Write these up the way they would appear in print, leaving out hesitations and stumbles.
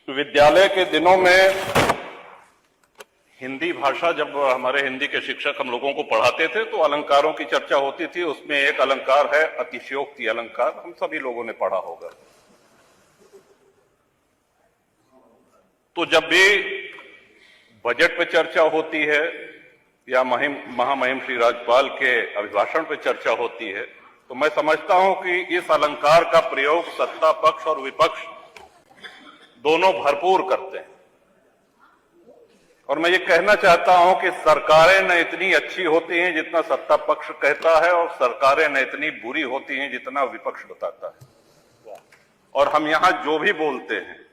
विद्यालय के दिनों में हिंदी भाषा, जब हमारे हिंदी के शिक्षक हम लोगों को पढ़ाते थे तो अलंकारों की चर्चा होती थी। उसमें एक अलंकार है अतिशयोक्ति अलंकार, हम सभी लोगों ने पढ़ा होगा। तो जब भी बजट पे चर्चा होती है या महामहिम श्री राज्यपाल के अभिभाषण पे चर्चा होती है तो मैं समझता हूं कि इस अलंकार का प्रयोग सत्ता पक्ष और विपक्ष दोनों भरपूर करते हैं। और मैं ये कहना चाहता हूं कि सरकारें न इतनी अच्छी होती हैं जितना सत्ता पक्ष कहता है, और सरकारें न इतनी बुरी होती हैं जितना विपक्ष बताता है। और हम यहां जो भी बोलते हैं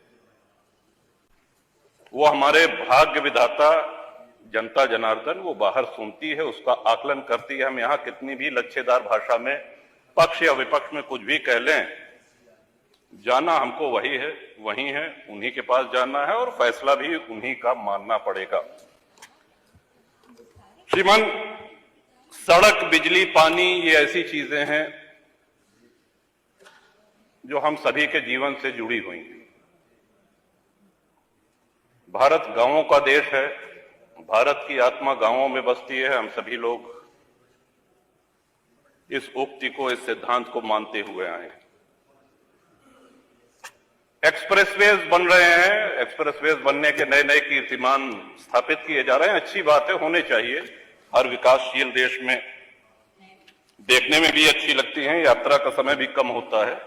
वो हमारे भाग्य विधाता जनता जनार्दन वो बाहर सुनती है, उसका आकलन करती है। हम यहां कितनी भी लच्छेदार भाषा में पक्ष या विपक्ष में कुछ भी कह लें, जाना हमको वही है, वही है, उन्हीं के पास जाना है और फैसला भी उन्हीं का मानना पड़ेगा। श्रीमान, सड़क, बिजली, पानी ये ऐसी चीजें हैं जो हम सभी के जीवन से जुड़ी हुई हैं। भारत गांवों का देश है, भारत की आत्मा गांवों में बसती है। हम सभी लोग इस उक्ति को, इस सिद्धांत को मानते हुए आए हैं। एक्सप्रेसवेज बन रहे हैं, एक्सप्रेसवेज बनने के नए नए कीर्तिमान स्थापित किए जा रहे हैं। अच्छी बात है, होने चाहिए। हर विकासशील देश में देखने में भी अच्छी लगती हैं, यात्रा का समय भी कम होता है।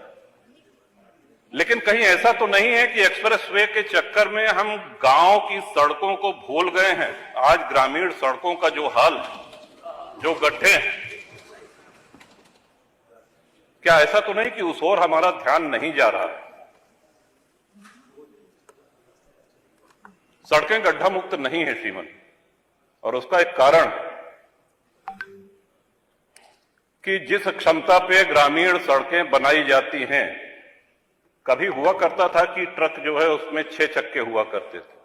लेकिन कहीं ऐसा तो नहीं है कि एक्सप्रेसवे के चक्कर में हम गांव की सड़कों को भूल गए हैं। आज ग्रामीण सड़कों का जो हाल है, जो गड्ढे हैं, क्या ऐसा तो नहीं कि उस ओर हमारा ध्यान नहीं जा रहा है? सड़कें गड्ढा मुक्त नहीं है श्रीमन, और उसका एक कारण कि जिस क्षमता पे ग्रामीण सड़कें बनाई जाती हैं, कभी हुआ करता था कि ट्रक जो है उसमें 6 चक्के हुआ करते थे।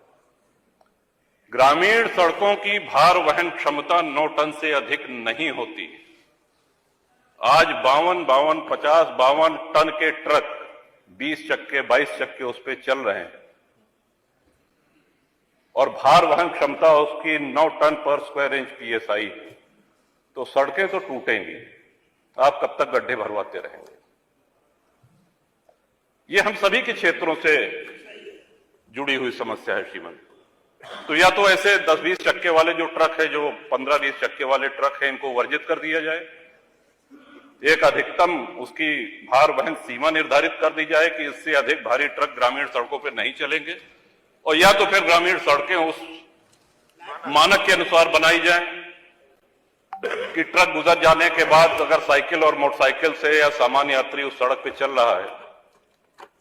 ग्रामीण सड़कों की भार वहन क्षमता 9 टन से अधिक नहीं होती। आज 52 टन के ट्रक 20 चक्के 22 चक्के उस पर चल रहे हैं और भार वहन क्षमता उसकी 9 टन पर स्क्वायर इंच PSI। तो सड़कें तो टूटेंगी, आप कब तक गड्ढे भरवाते रहेंगे? ये हम सभी के क्षेत्रों से जुड़ी हुई समस्या है श्रीमन। तो या तो ऐसे 10-20 चक्के वाले जो ट्रक है, जो 15-20 चक्के वाले ट्रक है, इनको वर्जित कर दिया जाए। एक अधिकतम उसकी भार वहन सीमा निर्धारित कर दी जाए कि इससे अधिक भारी ट्रक ग्रामीण सड़कों पर नहीं चलेंगे, और या तो फिर ग्रामीण सड़कें उस मानक के अनुसार बनाई जाएं कि ट्रक गुजर जाने के बाद अगर साइकिल और मोटरसाइकिल से या सामान्य यात्री उस सड़क पे चल रहा है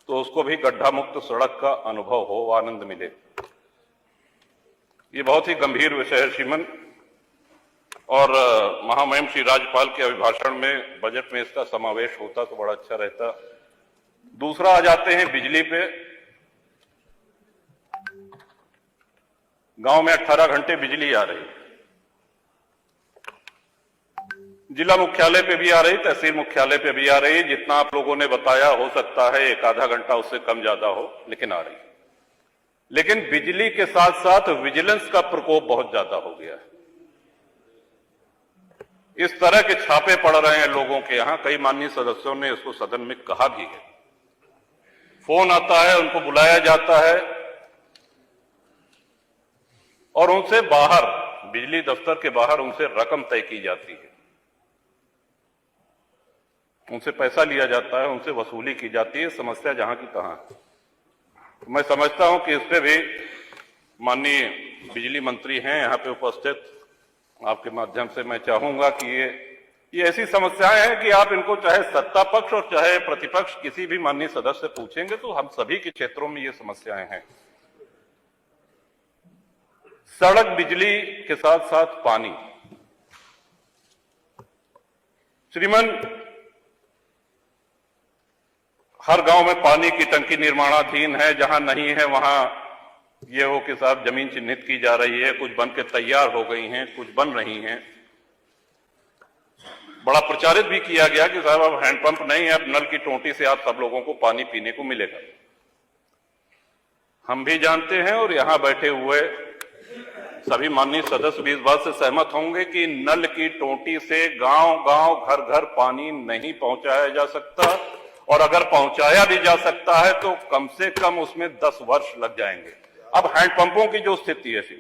तो उसको भी गड्ढा मुक्त सड़क का अनुभव हो, आनंद मिले। ये बहुत ही गंभीर विषय है श्रीमन, और महामहिम श्री राज्यपाल के अभिभाषण में बजट में इसका समावेश होता तो बड़ा अच्छा रहता। दूसरा आ जाते हैं बिजली पे। गांव में 18 घंटे बिजली आ रही, जिला मुख्यालय पे भी आ रही, तहसील मुख्यालय पे भी आ रही। जितना आप लोगों ने बताया, हो सकता है 1-आधा घंटा उससे कम ज्यादा हो, लेकिन आ रही। लेकिन बिजली के साथ साथ विजिलेंस का प्रकोप बहुत ज्यादा हो गया है। इस तरह के छापे पड़ रहे हैं लोगों के यहां। कई माननीय सदस्यों ने इसको सदन में कहा भी है। फोन आता है, उनको बुलाया जाता है और उनसे बाहर, बिजली दफ्तर के बाहर उनसे रकम तय की जाती है, उनसे पैसा लिया जाता है, उनसे वसूली की जाती है। समस्या जहां की तहां। तो मैं समझता हूं कि इस पे भी माननीय बिजली मंत्री हैं यहां पे उपस्थित, आपके माध्यम से मैं चाहूंगा कि ये ऐसी समस्याएं हैं कि आप इनको चाहे सत्ता पक्ष और चाहे प्रतिपक्ष किसी भी माननीय सदस्य से पूछेंगे तो हम सभी के क्षेत्रों में ये समस्याएं हैं। सड़क, बिजली के साथ साथ पानी। श्रीमन, हर गांव में पानी की टंकी निर्माणाधीन है। जहां नहीं है वहां ये हो कि साहब जमीन चिन्हित की जा रही है, कुछ बन के तैयार हो गई हैं, कुछ बन रही हैं। बड़ा प्रचारित भी किया गया कि साहब अब हैंडपंप नहीं है, अब नल की टोंटी से आप सब लोगों को पानी पीने को मिलेगा। हम भी जानते हैं और यहां बैठे हुए सभी माननीय सदस्य भी इस बात से सहमत होंगे कि नल की टोंटी से गांव-गांव, घर-घर पानी नहीं पहुंचाया जा सकता, और अगर पहुंचाया भी जा सकता है तो कम से कम उसमें 10 वर्ष लग जाएंगे। अब हैंडपंपों की जो स्थिति है,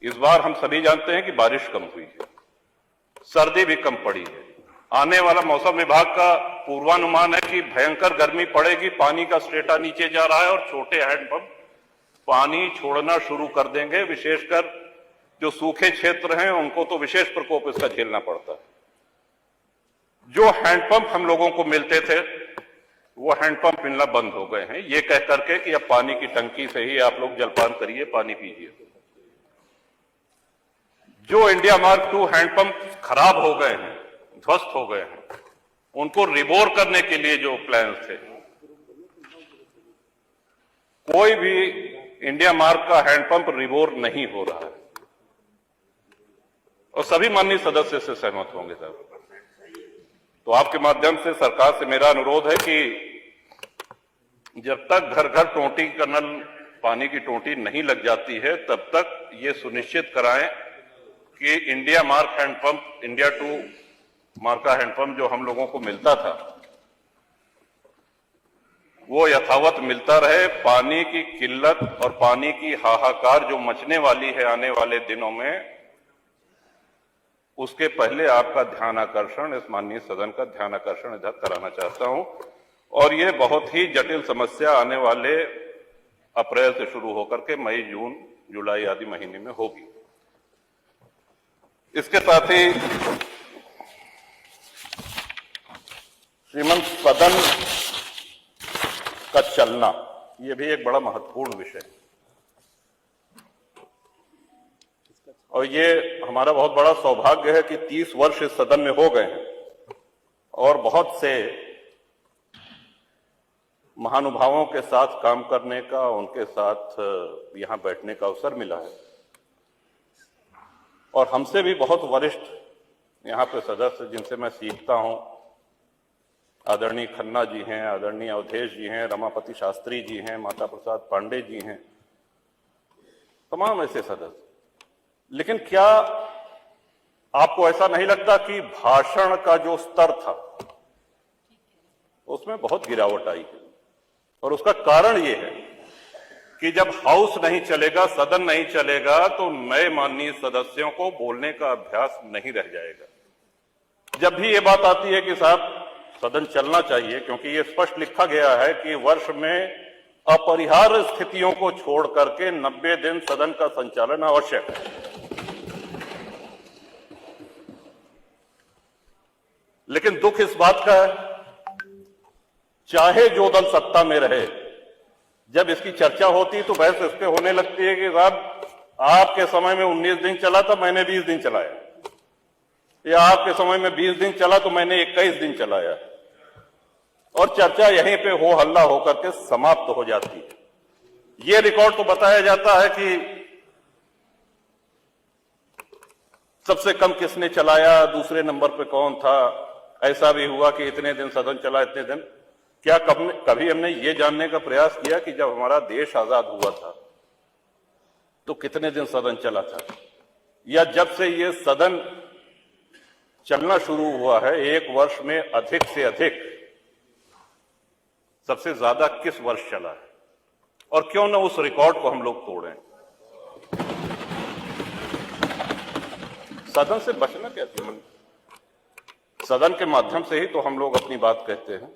इस बार हम सभी जानते हैं कि बारिश कम हुई है, सर्दी भी कम पड़ी है। आने वाला मौसम विभाग का पूर्वानुमान है कि भयंकर गर्मी पड़ेगी, पानी का स्टेटा नीचे जा रहा है और छोटे हैंडपंप पानी छोड़ना शुरू कर देंगे। विशेषकर जो सूखे क्षेत्र हैं उनको तो विशेष प्रकोप इसका झेलना पड़ता है। जो हैंडपंप हम लोगों को मिलते थे वो हैंडपंप मिलना बंद हो गए हैं, ये कह करके कि अब पानी की टंकी से ही आप लोग जलपान करिए, पानी पीजिए। जो इंडिया मार्क II हैंडपंप खराब हो गए हैं, ध्वस्त हो गए हैं, उनको रिबोर करने के लिए जो प्लान थे, कोई भी इंडिया मार्क का हैंडपंप रिबोर नहीं हो रहा है, और सभी माननीय सदस्य से सहमत होंगे साहब। तो आपके माध्यम से सरकार से मेरा अनुरोध है कि जब तक घर घर टोंटी का नल, पानी की टोंटी नहीं लग जाती है, तब तक ये सुनिश्चित कराएं कि India mark handpump, India II mark का हैंडपंप जो हम लोगों को मिलता था वो यथावत मिलता रहे। पानी की किल्लत और पानी की हाहाकार जो मचने वाली है आने वाले दिनों में, उसके पहले आपका ध्यान आकर्षण, इस माननीय सदन का ध्यान आकर्षण इधर कराना चाहता हूं। और ये बहुत ही जटिल समस्या आने वाले अप्रैल से शुरू होकर के मई, जून, जुलाई आदि महीने में होगी। इसके साथ ही श्रीमंत सदन का चलना, यह भी एक बड़ा महत्वपूर्ण विषय है, और ये हमारा बहुत बड़ा सौभाग्य है कि 30 वर्ष इस सदन में हो गए हैं और बहुत से महानुभावों के साथ काम करने का, उनके साथ यहां बैठने का अवसर मिला है। और हमसे भी बहुत वरिष्ठ यहां पे सदस्य जिनसे मैं सीखता हूं, आदरणीय खन्ना जी हैं, आदरणीय अवधेश जी हैं, रमापति शास्त्री जी हैं, माता प्रसाद पांडे जी हैं, तमाम ऐसे सदस्य। लेकिन क्या आपको ऐसा नहीं लगता कि भाषण का जो स्तर था उसमें बहुत गिरावट आई है? और उसका कारण यह है कि जब हाउस नहीं चलेगा, सदन नहीं चलेगा, तो नए माननीय सदस्यों को बोलने का अभ्यास नहीं रह जाएगा। जब भी ये बात आती है कि साहब सदन चलना चाहिए, क्योंकि ये स्पष्ट लिखा गया है कि वर्ष में अपरिहार्य स्थितियों को छोड़ करके 90 दिन सदन का संचालन आवश्यक है। लेकिन दुख इस बात का है, चाहे जो दल सत्ता में रहे, जब इसकी चर्चा होती तो बहस इस पे होने लगती है कि साहब आपके समय में 19 दिन चला था, मैंने 20 दिन चलाया, या आपके समय में 20 दिन चला तो मैंने 21 दिन चलाया, और चर्चा यहीं पे हो हल्ला होकर के समाप्त हो जाती है। ये रिकॉर्ड तो बताया जाता है कि सबसे कम किसने चलाया, दूसरे नंबर पे कौन था, ऐसा भी हुआ कि इतने दिन सदन चला, इतने दिन। क्या कभी हमने ये जानने का प्रयास किया कि जब हमारा देश आजाद हुआ था तो कितने दिन सदन चला था, या जब से ये सदन चलना शुरू हुआ है एक वर्ष में अधिक से अधिक सबसे ज्यादा किस वर्ष चला है, और क्यों ना उस रिकॉर्ड को हम लोग तोड़ें। सदन से बचना क्या थी? सदन के माध्यम से ही तो हम लोग अपनी बात कहते हैं,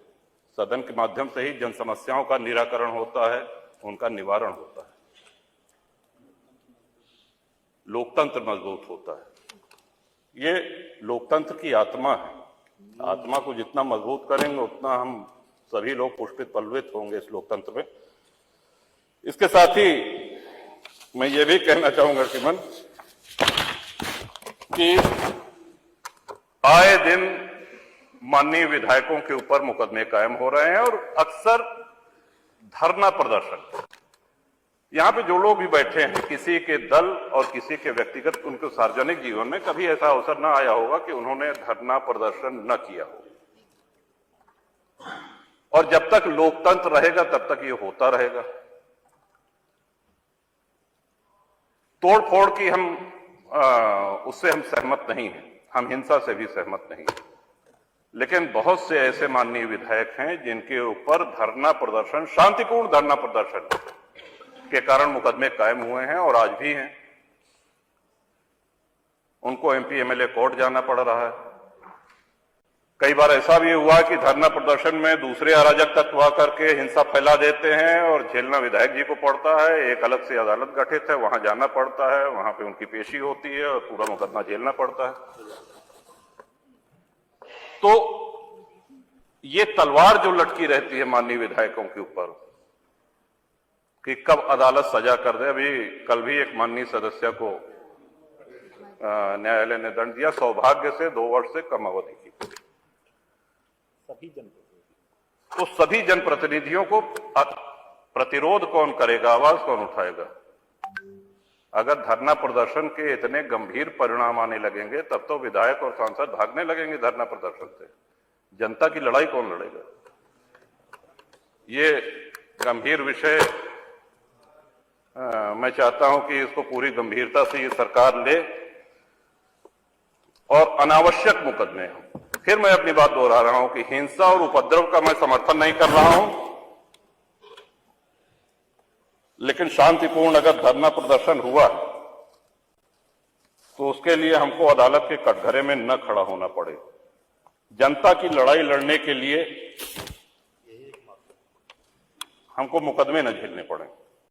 सदन के माध्यम से ही जन समस्याओं का निराकरण होता है, उनका निवारण होता है, लोकतंत्र मजबूत होता है। ये लोकतंत्र की आत्मा है। आत्मा को जितना मजबूत करेंगे उतना हम सभी लोग पुष्पित पल्लवित होंगे इस लोकतंत्र में। इसके साथ ही मैं ये भी कहना चाहूंगा श्रीमन कि आए दिन माननीय विधायकों के ऊपर मुकदमे कायम हो रहे हैं, और अक्सर धरना प्रदर्शन, यहां पे जो लोग भी बैठे हैं, किसी के दल और किसी के व्यक्तिगत, उनके सार्वजनिक जीवन में कभी ऐसा अवसर ना आया होगा कि उन्होंने धरना प्रदर्शन न किया हो। और जब तक लोकतंत्र रहेगा तब तक ये होता रहेगा। तोड़फोड़ की उससे हम सहमत नहीं हैं, हम हिंसा से भी सहमत नहीं हैं। लेकिन बहुत से ऐसे माननीय विधायक हैं जिनके ऊपर धरना प्रदर्शन, शांतिपूर्ण धरना प्रदर्शन के कारण मुकदमे कायम हुए हैं और आज भी हैं। उनको एमपी एमएलए कोर्ट जाना पड़ रहा है। कई बार ऐसा भी हुआ कि धरना प्रदर्शन में दूसरे अराजक तत्व आकर के हिंसा फैला देते हैं और झेलना विधायक जी को पड़ता है। एक अलग से अदालत गठित है, वहां जाना पड़ता है, वहां पे उनकी पेशी होती है और पूरा मुकदमा झेलना पड़ता है। तो ये तलवार जो लटकी रहती है माननीय विधायकों के ऊपर कि कब अदालत सजा कर दे। अभी कल भी एक माननीय सदस्य को न्यायालय ने दंड दिया, सौभाग्य से 2 वर्ष से कम अवधि की। तो सभी जनप्रतिनिधियों को प्रतिरोध कौन करेगा, आवाज कौन उठाएगा? अगर धरना प्रदर्शन के इतने गंभीर परिणाम आने लगेंगे तब तो विधायक और सांसद भागने लगेंगे धरना प्रदर्शन से। जनता की लड़ाई कौन लड़ेगा? ये गंभीर विषय मैं चाहता हूं कि इसको पूरी गंभीरता से ये सरकार ले और अनावश्यक मुकदमे हों। फिर मैं अपनी बात दोहरा रहा हूं कि हिंसा और उपद्रव का मैं समर्थन नहीं कर रहा हूं, लेकिन शांतिपूर्ण अगर धरना प्रदर्शन हुआ तो उसके लिए हमको अदालत के कटघरे में न खड़ा होना पड़े। जनता की लड़ाई लड़ने के लिए हमको मुकदमे न झेलने पड़े।